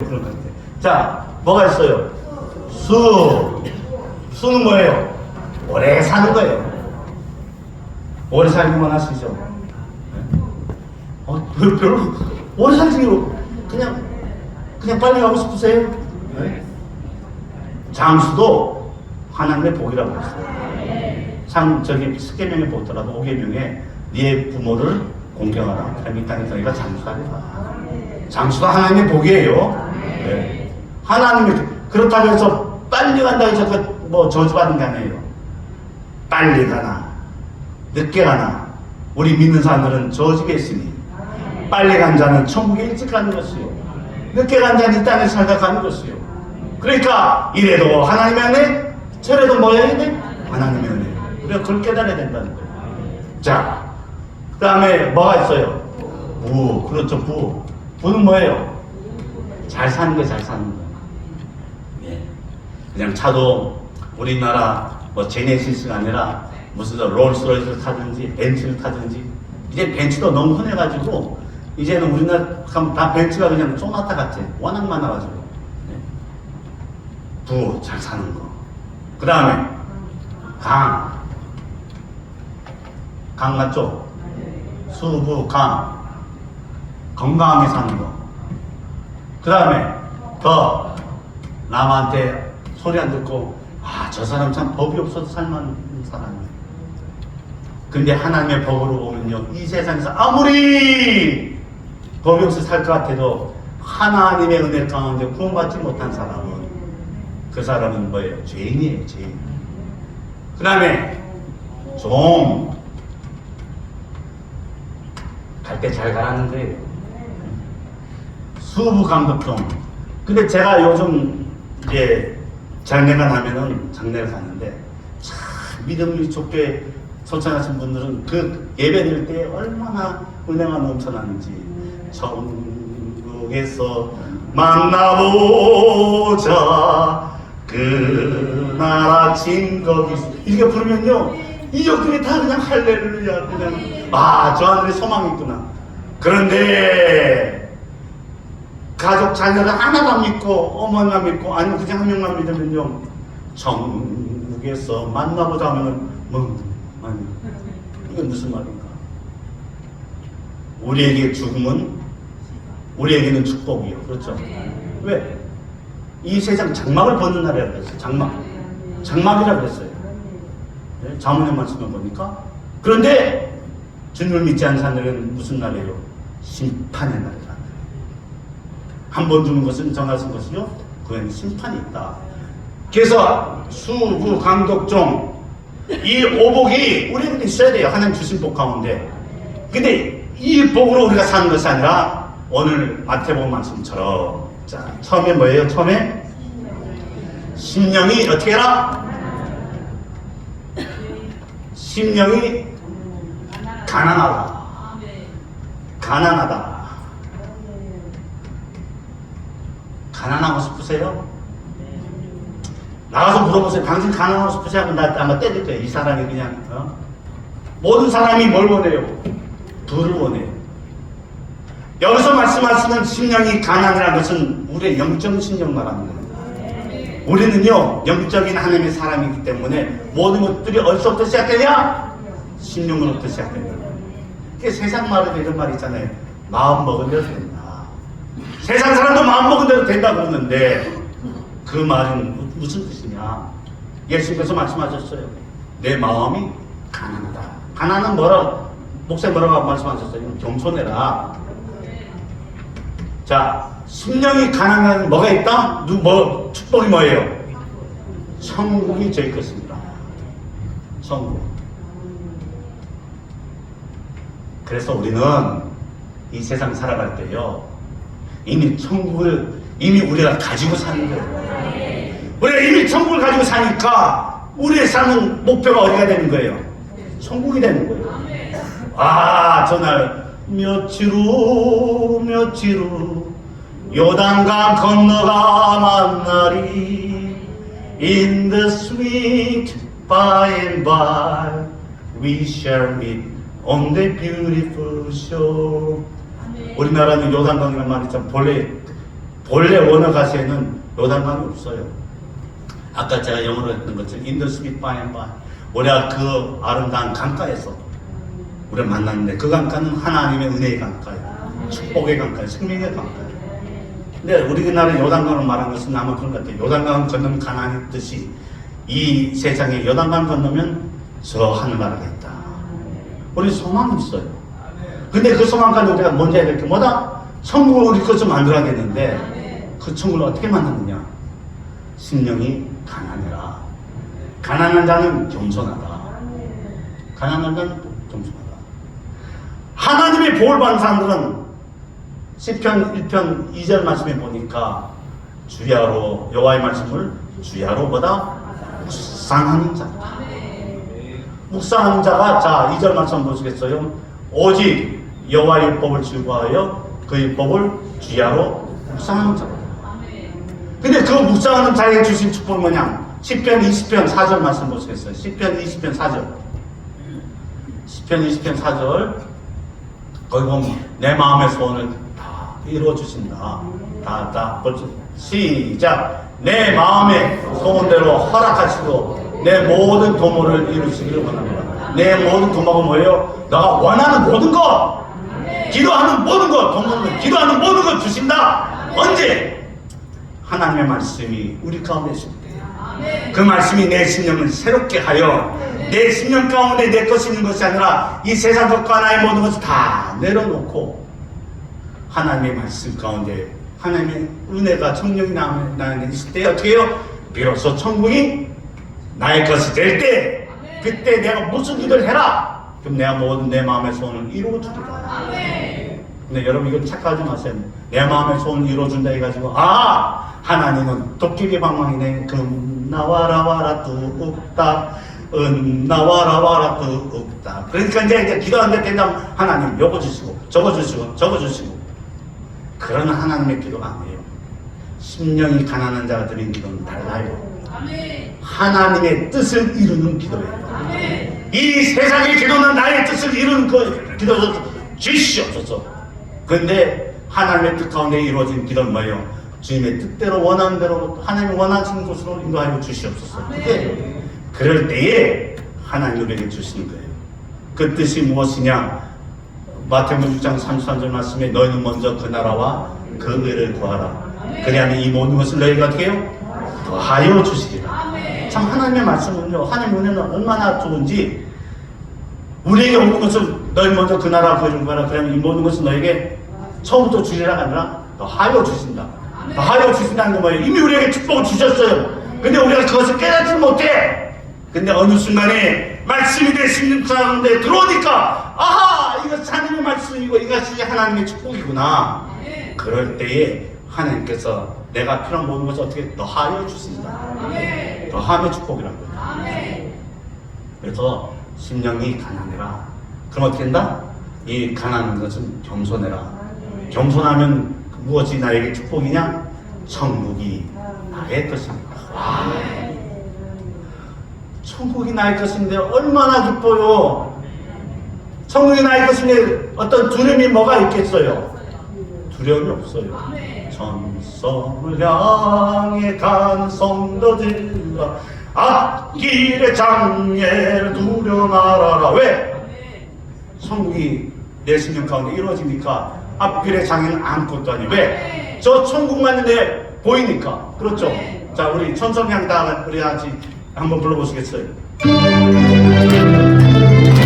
그런 것 같아. 자, 뭐가 있어요? 수는 뭐예요? 오래 사는 거예요. 오래 살기만 하시죠. 별로 오래 살기로 그냥 빨리 가고 싶으세요? 네? 장수도 하나님의 복이라고 했어요. 저기 십계명에 보더라도 5계명에 네 부모를 공경하라. 이 땅에 너희가 장수하라. 장수도 하나님의 복이에요. 네. 하나님의 그렇다고 해서 빨리 간다고 해서 뭐 저주받는 게 아니에요. 빨리 가나 늦게 가나 우리 믿는 사람들은 저주가 있으니 빨리 간 자는 천국에 일찍 가는 것이요 늦게 간 자는 이 땅에 살다 가는 것이요. 그러니까 이래도 하나님의 은혜 저래도 뭐야 돼? 하나님의 은혜. 우리가 그걸 깨달아야 된다는 거예요. 자, 그 다음에 뭐가 있어요? 부. 그렇죠. 부는 뭐예요? 잘 사는 거예요. 잘 사는 거. 예. 그냥 차도 우리나라 뭐 제네시스가 아니라 무슨 롤스로이스를 타든지 벤츠를 타든지 이제 벤츠도 너무 흔해가지고 이제는 우리나라 다 벤츠가 그냥 쏘나타 같아. 워낙 많아가지고. 예. 부. 잘 사는 거. 그 다음에 강 맞죠? 수부, 강. 건강하게 사는 거. 그 다음에 더 남한테 소리 안 듣고 저 사람 참 법이 없어도 살만한 사람이에요. 근데 하나님의 법으로 보면요, 이 세상에서 아무리 법이 없어 살 것 같아도 하나님의 은혜 가운데 구원받지 못한 사람은 그 사람은 뭐예요? 죄인이에요. 죄인. 그 다음에 종. 갈 때 잘 가라는 거예요. 수부감독종. 근데 제가 요즘 이제 장례가 나면은 장례를 가는데 참 믿음이 좋게 소천하신 분들은 그 예배 드릴 때 얼마나 은혜가 넘쳐나는지. 천국에서 만나보자 그날 아침 거기서 이렇게 부르면요 이 역들이 다 그냥 할렐루야 그냥 저 하늘에 소망이 있구나. 그런데 가족 자녀를 하나만 믿고 어머니만 믿고 아니면 그냥 한 명만 믿으면요 천국에서 만나보자 하면은 아니 이게 무슨 말인가. 우리에게 죽음은 우리에게는 축복이요. 그렇죠? 왜? 이 세상 장막을 벗는 날이라고 그랬어요. 장막이라고 그랬어요. 네? 자문의 말씀을 보니까. 그런데 주님을 믿지 않는 사람들은 무슨 날이에요? 심판의 날이라는 거예요. 한 번 죽는 것은 정하신 것이요 그에는 심판이 있다. 그래서 수부 강독종 이 오복이 우리에게 있어야 돼요. 하나님 주신 복 가운데. 근데 이 복으로 우리가 사는 것이 아니라 오늘 마태복음 말씀처럼 자 처음에 뭐예요? 처음에 심령이 어떻게 해라? 심령이 가난하다. 가난하고 싶으세요? 나가서 물어보세요. 당신 가난하고 싶으세요? 하면 나 아마 때릴 거예요. 이 사람이 그냥 모든 사람이 뭘 원해요? 부를 원해요. 여기서 말씀하시는 심령이 가난이라는 것은 우리의 영적 심령 말하는 거예요. 우리는요 영적인 하나님의 사람이기 때문에 모든 것들이 어디서부터 시작되냐? 심령으로부터 시작된다. 세상 말에도 이런 말이 있잖아요. 마음 먹은 대로 된다. 세상 사람도 마음 먹은 대로 된다 그러는데 그 말은 무슨 뜻이냐? 예수님께서 말씀하셨어요. 내 마음이 가난하다. 가난은 목사님 뭐라고 말씀하셨어요? 겸손해라. 자, 심령이 가난한 뭐가 있다? 축복이 뭐예요? 천국이 저희 것입니다. 천국. 그래서 우리는 이 세상 살아갈 때요 이미 천국을 우리가 가지고 사는 거예요. 우리가 이미 천국을 가지고 사니까 우리의 삶은 목표가 어디가 되는 거예요? 천국이 되는 거예요. 저날 며칠 후 요단강 건너가 만나리 In the sweet by and by we shall meet on the beautiful shore. 우리나라는 요단강이라는 말이 참 본래 본래 원어 가시에는 요단강이 없어요. 아까 제가 영어로 했던 것처럼 인더스윗 바앤바, 우리가 그 아름다운 강가에서 우리가 만났는데 그 강가는 하나님의 은혜의 강가예요. 축복의 강가예요. 생명의 강가예요. 근데 우리나라 요단강을 말한 것은 아마 그런 것 같아요. 요단강 건너면 가나안의 뜻이 이 세상에 요단강 건너면 저 하늘나라가 있다. 우리 소망이 있어요. 근데 그 소망까지 우리가 먼저 해야 될 게 뭐다? 천국을 우리 것을 만들어야겠는데 그 천국을 어떻게 만드느냐? 심령이 가난해라. 가난한 자는 겸손하다. 가난한 자는 겸손하다. 하나님의 복을 받는 사람들은 시편 1편 2절 말씀에 보니까 주야로 여호와의 말씀을 주야로 보다 묵상하는 자다. 묵상하는 자가 자 2절 말씀 보시겠어요? 오직 여호와의 율법을 즐거워하여 그 율법을 주야로 묵상하는 자다. 근데 그 묵상하는 자에게 주신 축복은 뭐냐? 시편 20편 4절 말씀 보시겠어요? 시편 20편 4절. 시편 20편 4절. 거기 보면 내 마음의 소원을 다 이루어 주신다. 다 벌써 시작. 내 마음의 소원대로 허락하시고 내 모든 도모를 이루시기를 원합니다. 내 모든 도모가 뭐예요? 너가 원하는 모든 것, 기도하는 모든 것, 도모는 기도하는 모든 것 주신다. 언제? 하나님의 말씀이 우리 가운데 있을 때, 그 말씀이 내 심령을 새롭게 하여 내 심령 가운데 내 것이 있는 것이 아니라 이 세상 것과 나의 모든 것을 다 내려놓고 하나님의 말씀 가운데 하나님의 은혜가 성령이 나에게 있을 때 어떻게 해요? 비로소 천국이 나의 것이 될 때, 그때 내가 무슨 기도를 해라. 그럼 내가 모든 내 마음의 소원을 이루어주리라. 근데 여러분 이거 착각하지 마세요. 내 마음의 소원을 이루어준다 해가지고 하나님은 도끼리 방망이네. 나와라 와라 뚝딱 나와라 와라 뚝딱. 그러니까 이제 기도하는데 된다면 하나님 요거 주시고 저거 주시고 저거 주시고. 그런 하나님의 기도가 아니에요. 심령이 가난한 자가 드린 기도는 달라요. 하나님의 뜻을 이루는 기도예요. 이 세상의 기도는 나의 뜻을 이루는 그 기도를 주시옵소서. 그런데 하나님의 뜻 가운데 이루어진 기도는 뭐예요? 주님의 뜻대로 원하는 대로 하나님이 원하시는 곳으로 인도하여 주시옵소서. 그게 그럴 때에 하나님 우리에게 주시는 거예요. 그 뜻이 무엇이냐? 마태복음 6장 33절 말씀에 너희는 먼저 그 나라와 그 의를 구하라. 그리하면 이 모든 것을 너희가 어떻게 해요? 더하여 주시리라. 참 하나님의 말씀은요, 하나님의 은혜는 얼마나 좋은지 우리에게 오는 것을 너희 먼저 그 나라와 그 의를 구하라. 그러면 이 모든 것을 너에게 처음부터 주리라가 아니라 더하여 주신다. 더하여 주신다는 건 뭐예요? 이미 우리에게 축복을 주셨어요. 근데 우리가 그것을 깨닫지 못해. 근데 어느 순간에 말씀이 내 심령 가운데 들어오니까 이것이 하나님의 말씀이고 이것이 하나님의 축복이구나. 그럴 때에 하나님께서 내가 필요한 모든 것을 어떻게 더하여 주신다. 더하며 축복이라는 거예요. 그래서 심령이 가난해라. 그럼 어떻게 된다? 이 가난한 것은 겸손해라. 겸손하면 무엇이 나에게 축복이냐? 천국이 나의 것입니다. 천국이 나의 것인데 얼마나 기뻐요. 천국이 나의 것인데 어떤 두려움이 뭐가 있겠어요? 두려움이 없어요. 전성을 향해 가는 성도들아 앞길의 장애를 두려 말아라. 왜? 천국이 내 심령 가운데 이루어지니까 앞길의 장애는 아무것도 아니에요. 왜? 저 천국만 내 보이니까. 그렇죠? 자, 우리 천성을 향해 다 우리 같이 한번 불러보시겠어요?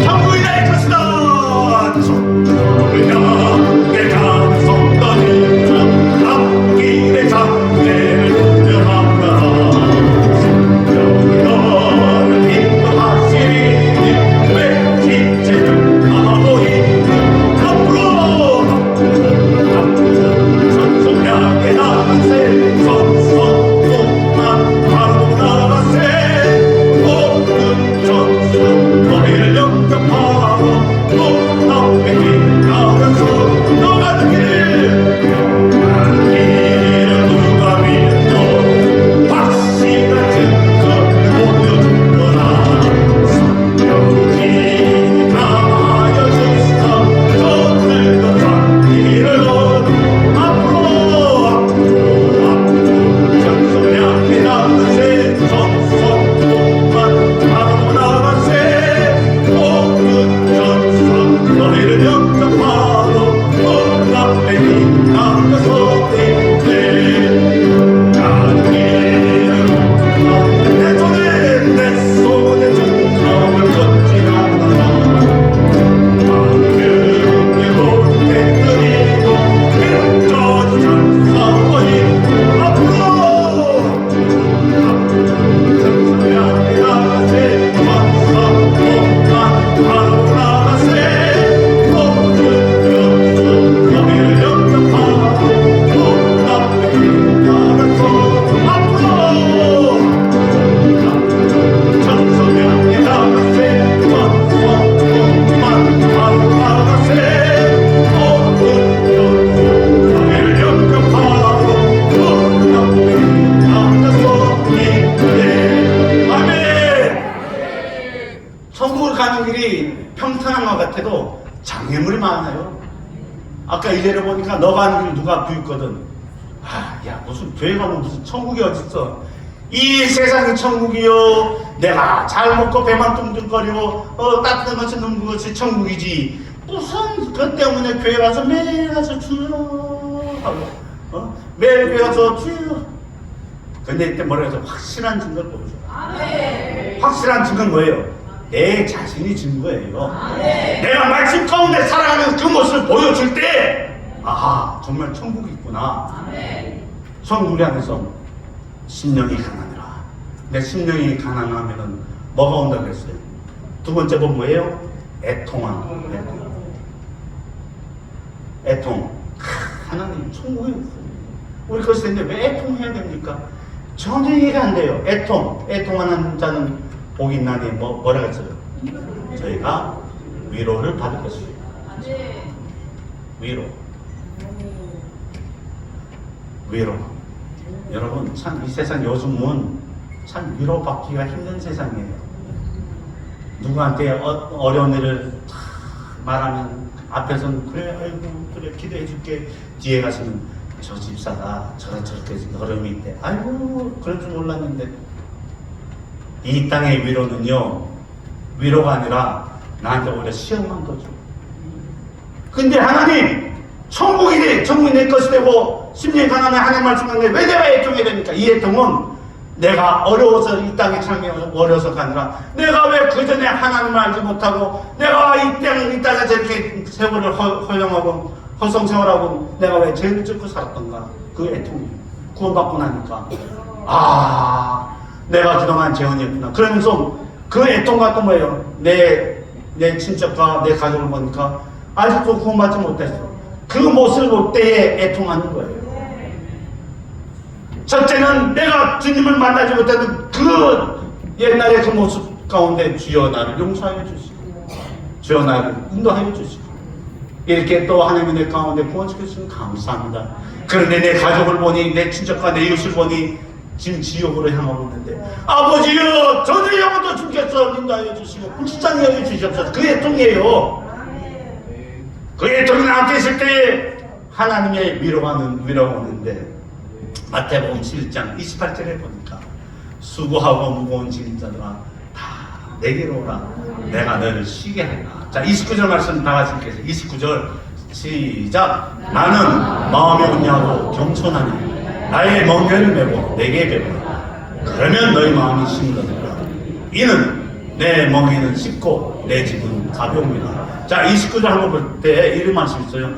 천국이 나의 것이다. 천국을 향해 가는 성도들아 앞길의 장애를 두려 말아라. 성령이 너를 인도하시리니 왜 기체를 하고 있니? 앞으로 천성 향해 나가세. 천성만 바로 나가세. 모든 천성 너희를 영접하고 평안한 것 같아도 장애물이 많아요. 아까 이제를 보니까 너가 하는 길 누가 비웃거든. 야 무슨 교회 가면 무슨 천국이 어딨어. 이 세상이 천국이요. 내가 잘 먹고 배만 뚱뚱거리고 따뜻한 것이 num는 것이 천국이지. 무슨 그 때문에 교회 가서 매일 가서 주여 하고 매일 교회 가서 주여. 근데 이때 뭐라 해서 확실한 증거를 보여줘. 확실한 증거는 뭐예요? 내 자신이 증거예요. 내가 말씀 가운데 살아가는 그 모습을 보여줄 때 아하 정말 천국이 있구나. 천국이 안에서 심령이 가난하라. 내 심령이 가난하면은 뭐가 온다고 했어요? 두 번째 본 뭐예요? 애통함. 애통. 하나님 천국이 없어요. 우리 그것이 있는데 왜 애통해야 됩니까? 전혀 이해가 안 돼요. 애통하는 자는 복이 있나니 뭐라 했어요? 저희가 위로를 받을 것이에요. 위로. 여러분 참 이 세상 요즘은 참 위로받기가 힘든 세상이에요. 누구한테 어려운 일을 말하면 앞에서는 그래 아이고 그래 기도해 줄게. 뒤에 가서는 저 집사가 저렇게 어려움이 있대. 아이고 그럴 줄 몰랐는데. 이 땅의 위로는요 위로가 아니라 나한테 오히려 시험만 더 줘. 근데 하나님 천국이 내 것이 되고 심령이 가난해 하나님 말씀하는데 왜 내가 애통해야 됩니까? 이 애통은 내가 어려워서 이 땅에 삶이 어려워서가 아니라 내가 왜 그 전에 하나님을 알지 못하고 내가 이 땅에 저렇게 세월을 허용하고 허송세월하고 내가 왜 죄를 짓고 살았던가. 그 애통이 구원받고 나니까 내가 그동안 죄원이었구나. 그러면서 그 애통과 또 뭐예요? 내 친척과 내 가족을 보니까 아직도 구원받지 못했어. 그 모습을 볼 때에 애통하는 거예요. 첫째는 내가 주님을 만나지 못했던 그 옛날의 그 모습 가운데 주여 나를 용서하여 주시고 주여 나를 인도하여 주시고 이렇게 또 하나님의 내 가운데 구원시켜 주시면 감사합니다. 그런데 내 가족을 보니 내 친척과 내 이웃을 보니 지금 지옥으로 향하고 있는데 아버지여 저들의 영혼도 주께서 인도하여 주시고 불쌍히 여겨 주시옵소서. 그 애통이에요. 그 애통이 나한테 있을 때 하나님의 위로가 오는데 마태복음 11장 28절에 보니까 수고하고 무거운 짐진 자들아 다 내게로 오라. 내가 너를 쉬게 하리라. 자 29절 말씀 다 같이 읽겠습니다. 29절 시작. 나는 마음이 온유하고 겸손하니 나의 멍에를 메고 내게 배우라. 그러면 너희 마음이 심거니라. 이는 내 멍에는 쉽고 내 짐은 가벼움이라. 자 29절 한번 볼 때 이런 말씀이 있어요.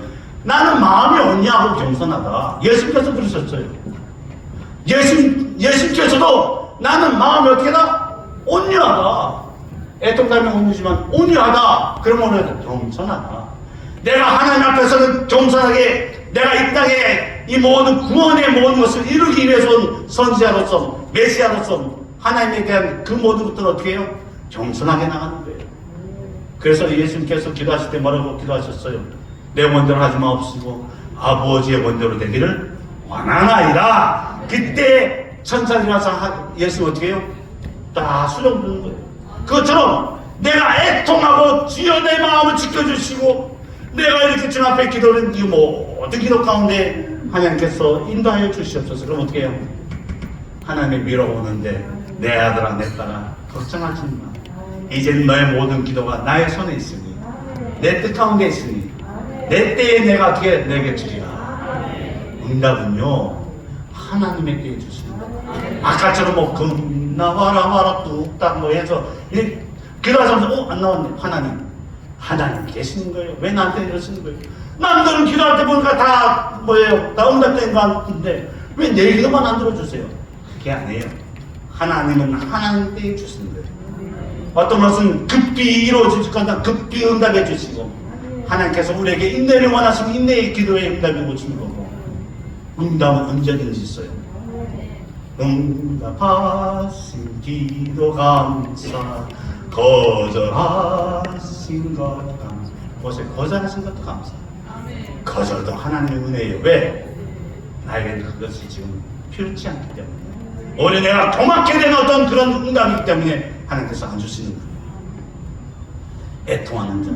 나는 마음이 온유하고 겸손하다. 예수님께서 그러셨어요. 예수님께서도 나는 마음이 어떻게다? 온유하다. 애통감이 온유지만 온유하다. 그러면 오늘 겸손하다. 내가 하나님 앞에서는 겸손하게 내가 이 땅에 이 모든 구원의 모든 것을 이루기 위해서 온 선지자로서 메시아로서 하나님에 대한 그 모든 것들을 어떻게 해요? 겸손하게 나가는 거예요. 그래서 예수님께서 기도하실 때 뭐라고 기도하셨어요? 내 원대로 하지 마옵시고 아버지의 원대로 되기를 원하나이다. 그때 천사들이 와서 예수님 어떻게 해요? 다 수정 부르는 거예요. 그것처럼 내가 애통하고 주여 내 마음을 지켜주시고 내가 이렇게 주님 앞에 기도는 이 모든 기도 가운데 하나님께서 인도하여 주시옵소서. 그럼 어떻게 해요? 하나님의 위로가 오는데 내 아들아 내 딸아 걱정하지 마. 이제는 너의 모든 기도가 나의 손에 있으니 내 뜻 가운데 있으니 내 때에 내가 어떻게 내게 주리라. 응답은요 하나님의 때에 주시는 거예요. 아까처럼 뭐 나와라 와라 뚝딱 뭐 해서 기도하자면서 안 나왔네. 하나님 계시는 거예요. 왜 나한테 이러시는 거예요? 남들은 기도할 때 보니까 다 뭐예요? 다 응답된 거 같은데 왜 내 기도만 안 들어주세요? 그게 아니에요. 하나님은 하나님 때에 주시는 거예요. 어떤 것은 급히 이루어질 건데 급히 응답해 주시고 하나님께서 우리에게 인내를 원하시면 인내의 기도에 응답해 주시는 거고 응답은 언제든지 있어요. 응답하신 기도 감사 거절하신 것 감사. 그것에 거절하신 것도 감사. 거절도 하나님의 은혜예요. 왜? 나에게는 그것이 지금 필요치 않기 때문에 오히려 내가 고맙게 된 어떤 그런 응답이기 때문에 하나님께서 안 주시는 거예요. 애통하는 자.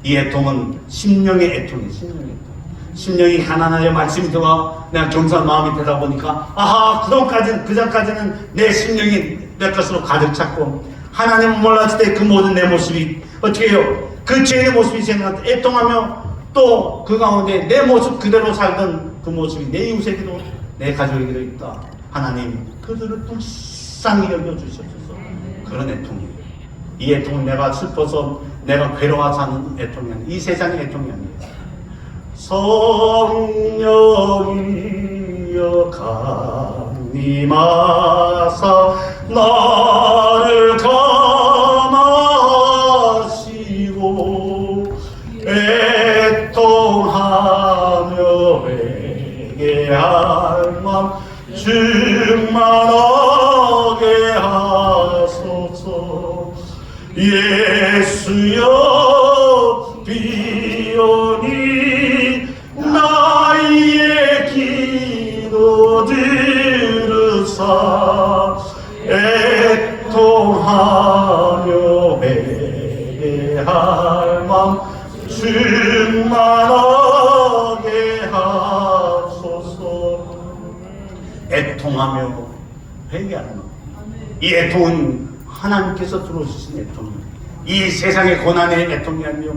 이 애통은 심령의 애통이에요. 심령의 애통. 심령이 가난하여 말씀이 들어와 내가 경사한 마음이 되다 보니까 아하 그 전까지는 내 심령이 내 것으로 가득 찼고 하나님을 몰랐을 때 그 모든 내 모습이 어떻게 해요? 그 죄의 모습이 생각 애통하며 또 그 가운데 내 모습 그대로 살던 그 모습이 내 이웃에게도 내 가족에게도 있다. 하나님 그들을 불쌍히 여겨주시옵소서. 그런 애통이에요. 이 애통은 내가 슬퍼서 내가 괴로워서 하는 애통이 아니에요. 이 세상의 애통이 아니에요. 성령이여 강림하사 나를 감하시고 애통하며 회개할 맘 충만하게 하소서. 예수여 비오니 나의 기도 들으사 애통하며 회개할 맘 충만하게 하소서. 애통하며 회개하는 것. 이 애통은 하나님께서 들어주신 애통이에요. 이 세상의 고난의 애통이 아니요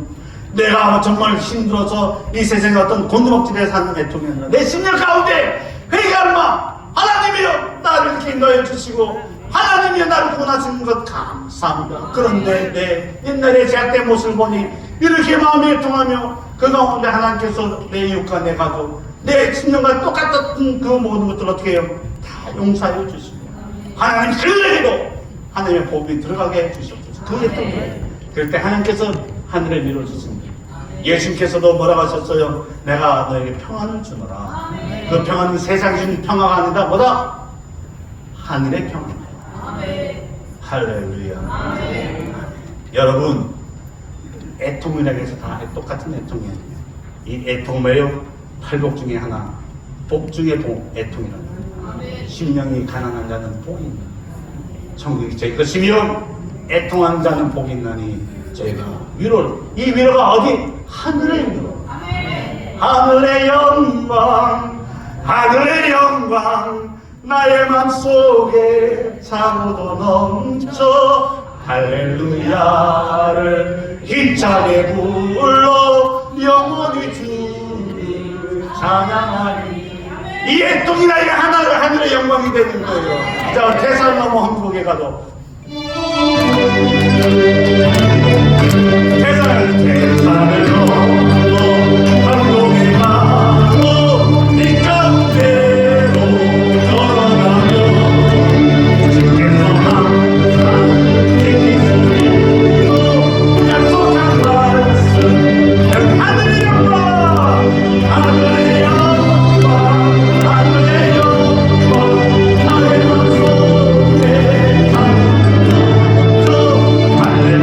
내가 정말 힘들어서 이 세상의 어떤 곤두박질에 사는 애통이 아니라 내 심령 가운데 회개하는 마음. 하나님이여 나를 이렇게 인도해 주시고 하나님이여 나를 구원하시는 것 감사합니다. 그런데 내 옛날에 제약된 모습을 보니 이렇게 마음이 애통하며 그 가운데 하나님께서 내 이웃과 내 가족 내 심령과 똑같은 그 모든 것들을 어떻게 해요? 다 용서해 주시고 하나님 그에게도 하나님의 복이 들어가게 해주셨죠. 그게 또 그래요. 그럴 때 하나님께서 하늘에 밀어주십니다. 예수님께서도 뭐라고 하셨어요? 내가 너에게 평안을 주노라. 그 평안은 세상에 주는 평화가 아니다. 뭐다? 하늘의 평안이다. 할렐루야. 여러분 애통이라고 해서 다 똑같은 애통이 아니에요. 이 애통 뭐예요? 팔복 중에 하나. 복 중에 복, 애통이라는 거예요. 심령이 가난한 자는 복이 있는 천국이 제 것이며 애통한 자는 복이 있나니 저희가 위로를. 이 위로가 어디? 하늘의 위로. 하늘의 영광, 하늘의 영광 나의 맘속에 차고도 넘쳐 할렐루야를 힘차게 불러 영원히 주를 찬양하리. 이 애통이 나에게 하늘의 영광이 되는 거예요. 자, 데살로니가 항복에 가도 데살로니가 항복에 가도 네 가운데로 걸어가며 주께서 항상 지키시리로 약속한 말씀 하늘의 영광 하늘의 영광 하늘의 영광 나의 맘속에 담겨 할렐루야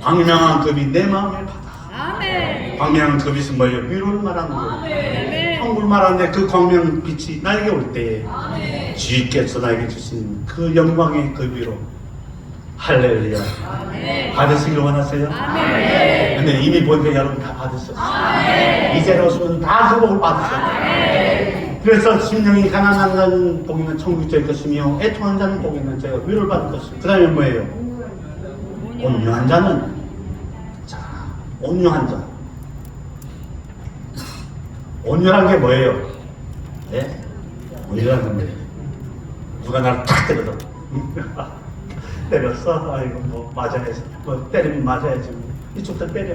광명한 급이 내 마음의 바다. 아멘. 광명한 급이 뭐예요? 위로를 말하는 거예요. 아멘. 한글 말하는데 그 광명 빛이 나에게 올 때에 주님께서 나에게 주신 그 영광의 그 위로 할렐루야. 받으시길 원하세요? 아멘. 근데 이미 보니까 여러분 다 받으셨어요. 이제로서는 다 그 복을 받으셨어요. 그래서 심령이 가난한 자는 복이면 천국이 될 것이며 애통한 자는 복이면 제가 위로를 받을 것이고 그 다음에 뭐예요? 온유한 자는 자 온유한 자 온유한 게 뭐예요? 네? 온유한 게 뭐예요? 누가 나를 탁 때려도 때렸어? 아이고 뭐 맞아야지 뭐 때리면 맞아야지 뭐. 이쪽도 때려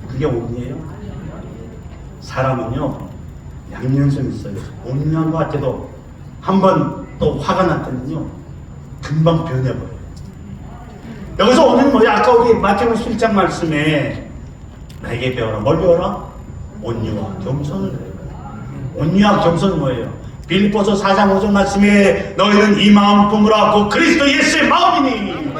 그게 온유예요? 사람은요 양면성이 있어요. 온유한 것 같아도 한번 또 화가 났더니요 금방 변해버려요. 여기서 오늘 뭐야? 아까 우리 마태복음 7장 말씀에 나에게 배워라. 뭘 배워라? 온유와 겸손을 배워라. 온유와 겸손은 뭐예요? 빌립보서 4장 5절 말씀에 너희는 이 마음 품으라 고 그리스도 예수의 마음이니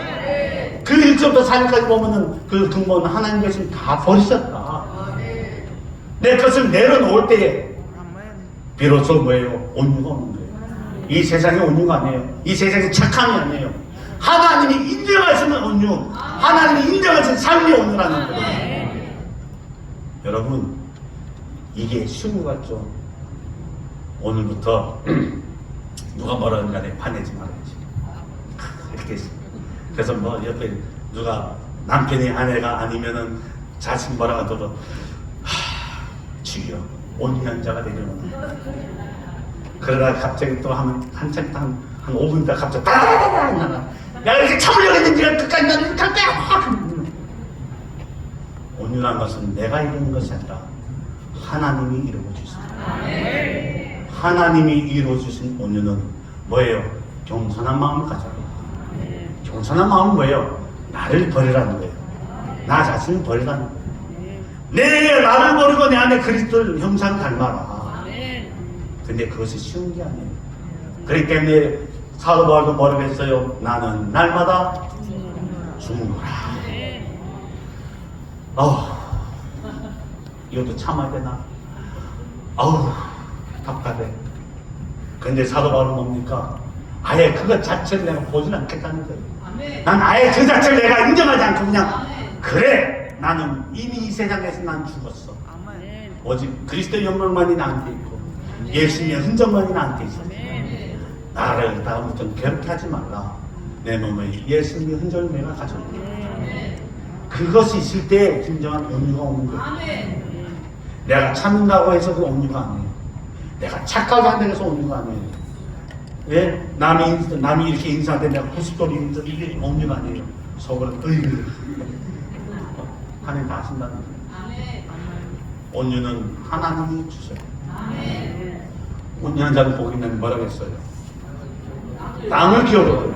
그 1절부터 4절까지 보면은 그 근본 하나님 계신 다 버리셨다. 내 것을 내려놓을 때에 비로소 뭐예요? 온유가 오는 거예요. 이 세상에 온유가 아니에요. 이 세상에 착함이 아니에요. 하나님이 인정하시는 온유, 하나님이 인정하시는 삶이 온유라는 거예요. 여러분 이게 쉬운 것 같죠? 오늘부터 누가 뭐라든 간에 화내지 말아야지. 이렇게 그래서 뭐 옆에 누가 남편이 아내가 아니면은 자식 뭐라 하더라도 주여 온유한 자가 되려는 그러다가 갑자기 또 한참 한 5분 있다 갑자기 따라라라라 야 이렇게 참으려고 했는데 네가 끝까지 나를 이렇게 할 거야. 온유란 것은 내가 이루는 것이 아니라 하나님이 이루어 주신 하나님이 이루어 주신 온유는 뭐예요? 겸손한 마음을 가져라. 겸손한 마음은 뭐예요? 나를 버리라는 거예요. 나 자신을 버리라는 거예요. 내 나를 버리고 내 안에 그리스도를 형상 닮아라. 근데 그것이 쉬운 게 아니에요. 그렇기 때문에 사도 바울도 뭐라고 했어요? 나는 날마다 죽는구나. 이것도 참아야 되나? 답답해. 근데 사도 바울은 뭡니까? 아예 그것 자체를 내가 보진 않겠다는 거예요. 난 아예 그 자체를 내가 인정하지 않고 그냥 그래 나는 이미 이 세상에서 난 죽었어. 오직 그리스도의 영광만이 나한테 있고 예수님의 흔적만이 나한테 있어. 나를 다음부터는 괴롭게 하지 말라. 내 몸에 예수님의 흔적을 내가 가져올게. 그것이 있을 때 진정한 온유가 오는 거예요. 내가 참는다고 해서 그 온유가 아니에요. 내가 착하게 한다고 해서 온유가 아니에요. 예? 남이 이렇게 인사하는데 내가 90도로 인사 이게 온유가 아니에요. 속으로 으이그 하나님 다 하신다는 거예요. 온유는 하나님이 주셔요. 온유한 자는 복이 있는 뭐라고 했어요? 땅을 기업으로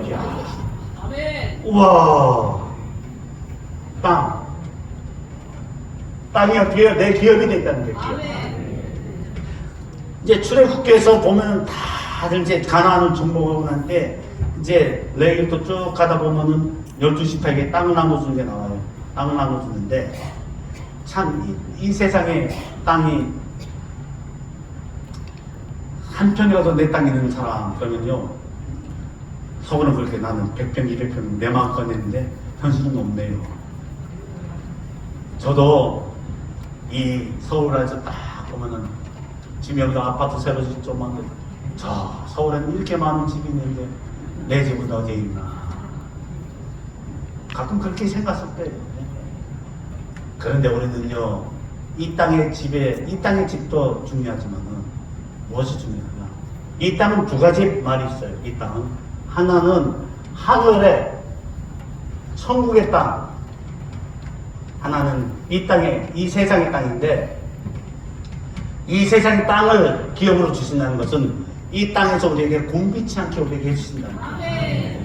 우와 땅이 어떻게 해요? 내 기업이 된다는 게 기업. 이제 출애굽기에서 보면은 다들 이제 가나안을 정복하고 난 때 이제 레위기부터 쭉 가다 보면은 12지파에게 땅을 나눠주는 게 나와요. 땅을 나눠주는데 참 이 세상에 땅이 한 편이라도 내 땅에 있는 사람 그러면요 속으로는 그렇게 나는 100평 200평 내 마음껏 냈는데 현실은 없네요. 저도 이 서울에서 딱 보면은 지금 여기다 아파트 새로 짓조만데 저 서울에는 이렇게 많은 집이 있는데 내 집은 어디에 있나 가끔 그렇게 생각했을 때요. 그런데 우리는요 이 땅의 집도 중요하지만은 무엇이 중요하냐? 이 땅은 두 가지 말이 있어요. 이 땅은 하나는 하늘의 천국의 땅, 하나는 이 세상의 땅인데 이 세상의 땅을 기업으로 주신다는 것은 이 땅에서 우리에게 곤비치 않게 우리에게 해주신다는 거예요.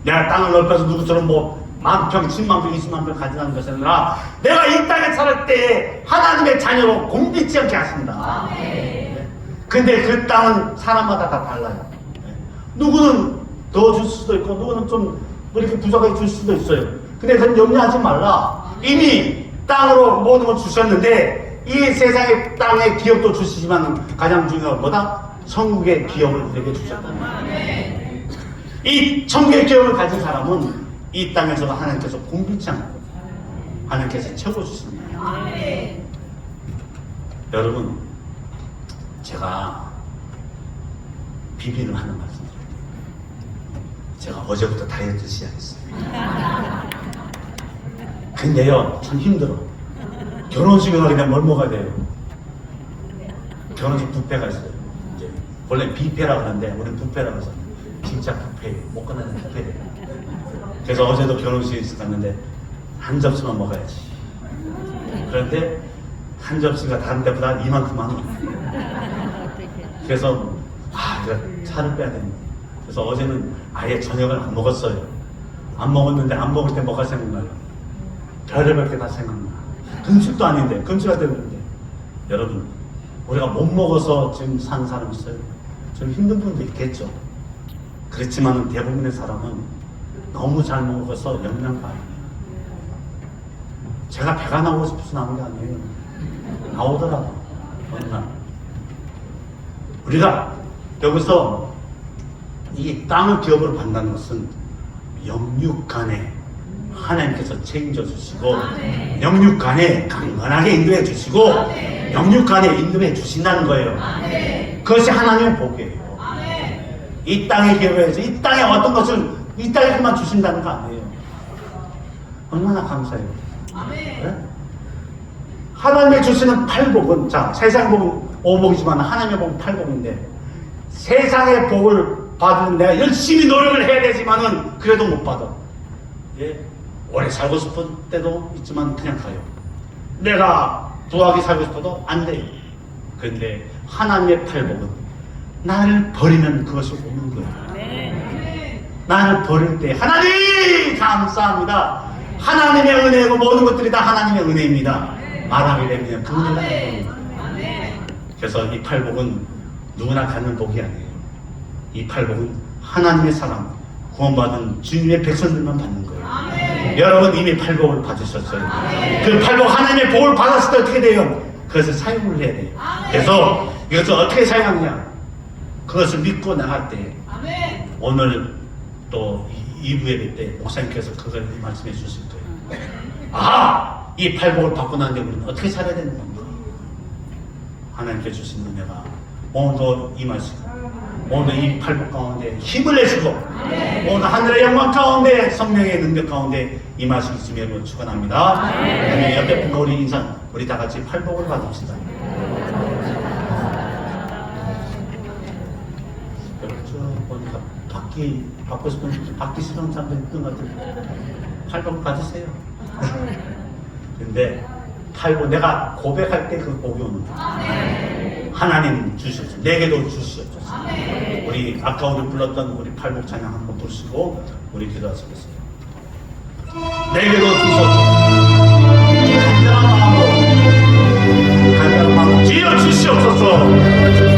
내가 땅을 넓혀서 누구처럼 뭐 10,000평, 100,000평, 200,000평 가진다는 것이 아니라 내가 이 땅에 살 때 하나님의 자녀로 곤비치 않게 하신다. 근데 그 땅은 사람마다 다 달라요. 누구는 더 줄 수도 있고 누구는 좀 이렇게 부족하게 줄 수도 있어요. 근데 그건 염려하지 말라. 이미 땅으로 모든 걸 주셨는데 이 세상의 땅의 기업도 주시지만 가장 중요한 건 뭐다? 천국의 기업을 우리에게 주셨다. 이 천국의 기업을 가진 사람은 이 땅에서 하나님께서 공비치 않고 하나님께서 채워주십니다. 여러분, 제가 비밀을 하는 말씀 드릴게요. 제가 어제부터 다이어트 시작했어요. 근데요, 참 힘들어. 결혼식에 가게 되면 뭘 먹어야 돼요? 결혼식 뷔페가 있어요. 이제 원래 뷔페라고 하는데 우리는 뷔페라고 해서 진짜 뷔페예요. 못 끝나는 뷔페예요. 그래서 어제도 결혼식에 갔는데 한 접시만 먹어야지. 그런데 한 접시가 다른 데보다 이만큼 많아. 그래서 내가 살을 빼야 되는데. 그래서 어제는 아예 저녁을 안 먹었어요. 안 먹었는데 안 먹을 때 뭐가 생각나요? 별의별 게 다 생각나. 금식도 아닌데 금식가 되는데. 여러분, 우리가 못 먹어서 지금 사는 사람 있어요? 좀 힘든 분도 있겠죠. 그렇지만 대부분의 사람은 너무 잘 먹어서 영양가예요. 제가 배가 나오고 싶어서 나온 게 아니에요. 나오더라고. 어느 날. 우리가 여기서 이 땅을 기업으로 받는 것은 영육간에 하나님께서 책임져 주시고 영육간에 강건하게 인도해 주시고 영육간에 인도해 주신다는 거예요. 그것이 하나님의 복이에요. 이 땅의 기업에서 이 땅에 어떤 것을 이 땅에서만 주신다는 거 아니에요. 얼마나 감사해요. 네? 하나님이 주시는 팔복은, 자, 세상 복은 오복이지만 하나님의 복은 팔복인데, 세상의 복을 받으면 내가 열심히 노력을 해야 되지만은 그래도 못 받아. 예? 오래 살고 싶을 때도 있지만 그냥 가요. 내가 부하게 살고 싶어도 안 돼요. 그런데 하나님의 팔복은 나를 버리면 그것이 오는 거예요. 나를 버릴 때 하나님 감사합니다. 하나님의 은혜고 모든 것들이 다 하나님의 은혜입니다. 말하게 되면 그 은혜가 됩니다. 그래서 이 팔복은 누구나 갖는 복이 아니에요. 이 팔복은 하나님의 사람, 구원받은 주님의 백성들만 받는 거예요. 여러분 이미 팔복을 받으셨어요. 그 팔복 하나님의 복을 받았을 때 어떻게 돼요? 그것을 사용을 해야 돼요. 그래서 이것을 어떻게 사용하느냐? 그것을 믿고 나갈 때 오늘 또 2부 예배 때 목사님께서 그걸 말씀해 주실 거예요. 이 팔복을 받고 난 뒤에 우리는 어떻게 살아야 되는 건가? 하나님께 주신 은혜가 오늘도 이 말씀, 오늘 이 팔복 가운데 힘을 내시고 오늘 하늘의 영광 가운데 성령의 능력 가운데 이 말씀 있음을 축원합니다. 옆에 분과 우리 인사, 우리 다 같이 팔복을 받읍시다. 보니까 받고 싶은, 받기 싫은 사람들 있던 것 같아요. 팔복 받으세요. 근데 팔복, 내가 고백할 때 그 복이 오는 거예요. 하나님 주셨죠. 내게도 주셨죠. 우리 아까 우리 불렀던 우리 팔복 찬양 한번 부르시고 우리 기도하시겠습니다. 내게도 주셨죠. 간절한 마음으로 주여 주시옵소서.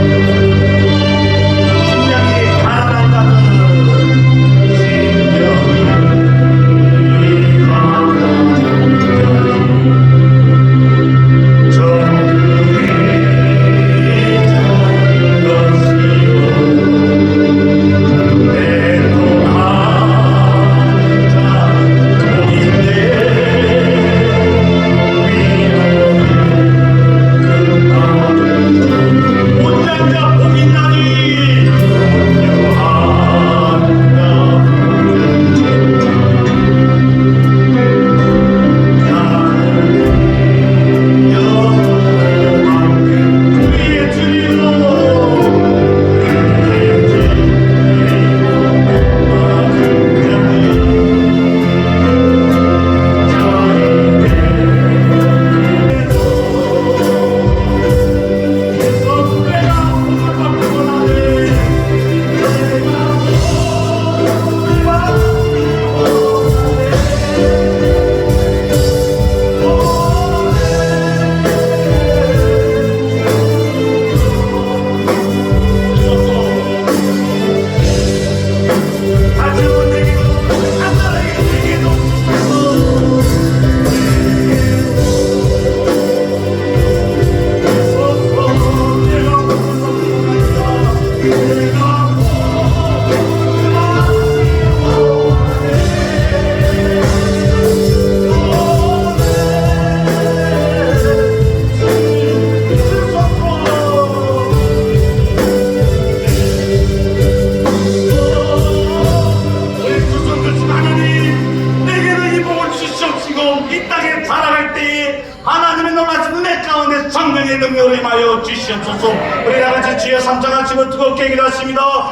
은혜로 임하여 주시옵소서. 우리 다같이 주의 삼장을 치고 뜨겁게 기도하십니다.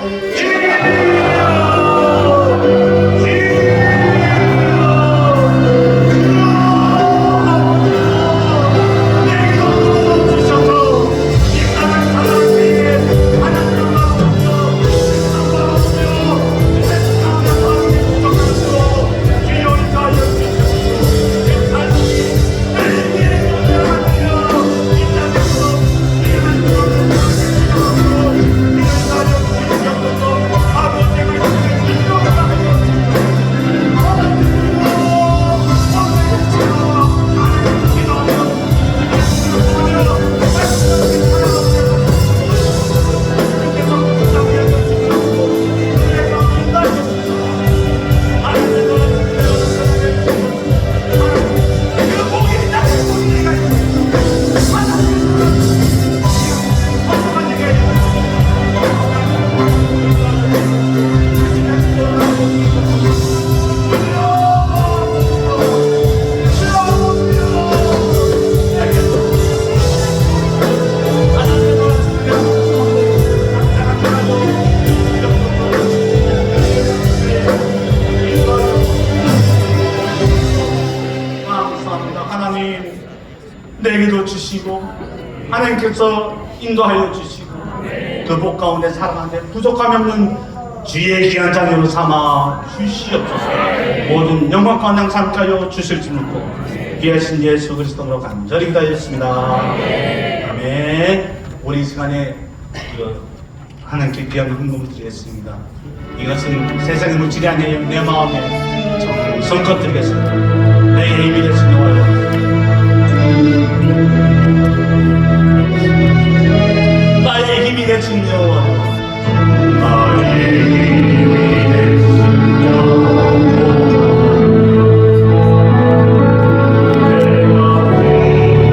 내게도 주시고 하나님께서 인도하여 주시고 그 복 가운데 살아가는데 부족함이 없는 주의 귀한 자녀로 삼아 주시옵소서. 모든 영광과 영상까지 주실 줄 믿고 귀하신 예수 그리스도로 간절히 기도하였습니다. 아멘. 우리 이 시간에 하나님께 귀한 헌금을 드리겠습니다. 이것은 세상의 물질이 아니에요. 내 마음에 정성껏 드리겠습니다. 내 힘이 되신 영화요 나의 힘이 되신 여호와 나의 힘이